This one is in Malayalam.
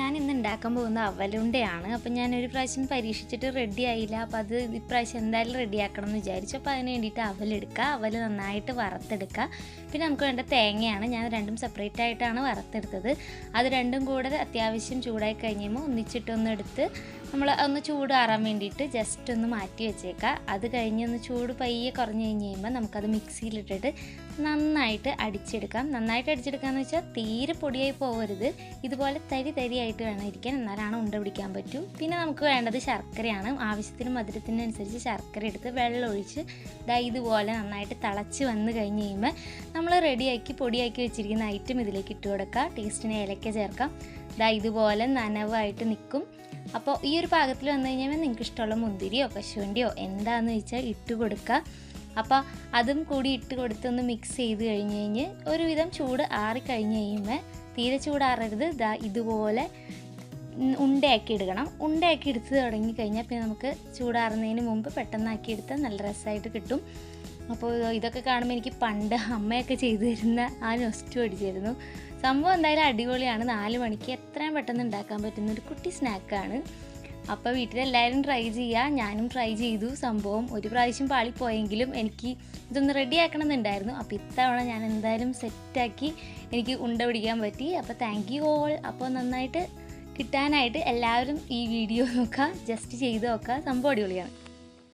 ഞാൻ ഇന്ന് ഉണ്ടാക്കാൻ പോകുന്ന അവലുണ്ടയാണ്. അപ്പോൾ ഞാൻ ഒരു പ്രാവശ്യം പരീക്ഷിച്ചിട്ട് റെഡി ആയില്ല. അപ്പോൾ അത് ഇപ്രാവശ്യം എന്തായാലും റെഡിയാക്കണം എന്ന് വിചാരിച്ചു. അപ്പോൾ അതിന് വേണ്ടിയിട്ട് അവലെടുക്കുക, അവൽ നന്നായിട്ട് വറുത്തെടുക്കുക. പിന്നെ നമുക്ക് വേണ്ട തേങ്ങയാണ്. ഞാൻ രണ്ടും സെപ്പറേറ്റ് ആയിട്ടാണ് വറുത്തെടുത്തത്. അത് രണ്ടും കൂടെ അത്യാവശ്യം ചൂടായി കഴിയുമ്പോൾ ഒന്നിച്ചിട്ടൊന്നെടുത്ത് നമ്മൾ ഒന്ന് ചൂടാറാൻ വേണ്ടിയിട്ട് ജസ്റ്റ് ഒന്ന് മാറ്റി വെച്ചേക്കുക. അത് കഴിഞ്ഞ് ഒന്ന് ചൂട് പയ്യെ കുറഞ്ഞ് കഴിഞ്ഞ് കഴിയുമ്പോൾ നമുക്കത് മിക്സിയിലിട്ടിട്ട് നന്നായിട്ട് അടിച്ചെടുക്കാം. നന്നായിട്ട് അടിച്ചെടുക്കാമെന്ന് വെച്ചാൽ തീരെ പൊടിയായി പോകരുത്, ഇതുപോലെ തരിയായിട്ട് വേണം ഇരിക്കാൻ, എന്നാലാണ് ഉണ്ട പിടിക്കാൻ പറ്റൂ. പിന്നെ നമുക്ക് വേണ്ടത് ശർക്കരയാണ്. ആവശ്യത്തിന് മധുരത്തിനനുസരിച്ച് ശർക്കര എടുത്ത് വെള്ളം ഒഴിച്ച് ഇതുപോലെ നന്നായിട്ട് തിളച്ച് വന്ന് കഴിഞ്ഞ് കഴിയുമ്പോൾ നമ്മൾ റെഡിയാക്കി പൊടിയാക്കി വെച്ചിരിക്കുന്ന ഐറ്റം ഇതിലേക്ക് ഇട്ട് കൊടുക്കുക. ടേസ്റ്റിന് ഏലക്ക ചേർക്കാം. ഇതുപോലെ നനവായിട്ട് നിൽക്കും. അപ്പോൾ ഈ ഒരു പാകത്തിൽ വന്നു കഴിഞ്ഞാൽ നിങ്ങൾക്ക് ഇഷ്ടമുള്ള മുന്തിരിയോ കശുവണ്ടിയോ എന്താണെന്ന് വെച്ചാൽ ഇട്ട് കൊടുക്കുക. അപ്പോൾ അതും കൂടി ഇട്ട് കൊടുത്തൊന്ന് മിക്സ് ചെയ്ത് കഴിഞ്ഞ് ഒരുവിധം ചൂട് ആറിക്കഴിഞ്ഞ് കഴിയുമ്പോൾ, തീരെ ചൂടാറരുത്, ഇതുപോലെ ഉണ്ടയാക്കി എടുക്കണം. ഉണ്ടയാക്കി എടുത്ത് തുടങ്ങിക്കഴിഞ്ഞാൽ പിന്നെ നമുക്ക് ചൂടാറുന്നതിന് മുമ്പ് പെട്ടെന്നാക്കി എടുത്താൽ നല്ല രസമായിട്ട് കിട്ടും. അപ്പോൾ ഇതൊക്കെ കാണുമ്പോൾ എനിക്ക് പണ്ട് അമ്മയൊക്കെ ചെയ്തു തരുന്ന ആ നൊസ്റ്റു അടിച്ചിരുന്നു. സംഭവം എന്തായാലും അടിപൊളിയാണ്. 4 മണിക്ക് എത്രയും പെട്ടെന്ന് ഉണ്ടാക്കാൻ പറ്റുന്ന ഒരു കുട്ടി സ്നാക്കാണ്. അപ്പോൾ വീട്ടിലെല്ലാവരും ട്രൈ ചെയ്യുക. ഞാനും ട്രൈ ചെയ്തു. സംഭവം ഒരു പ്രാവശ്യം പാളിപ്പോയെങ്കിലും എനിക്ക് ഇതൊന്ന് റെഡിയാക്കണം എന്നുണ്ടായിരുന്നു. അപ്പോൾ ഇത്തവണ ഞാൻ എന്തായാലും സെറ്റാക്കി എനിക്ക് ഉണ്ട പിടിക്കാൻ പറ്റി. അപ്പോൾ താങ്ക് യു ഓൾ. അപ്പോൾ നന്നായിട്ട് കിട്ടാനായിട്ട് എല്ലാവരും ഈ വീഡിയോ നോക്കുക, ജസ്റ്റ് ചെയ്ത് നോക്കുക. സംഭവം അടിപൊളിയാണ്.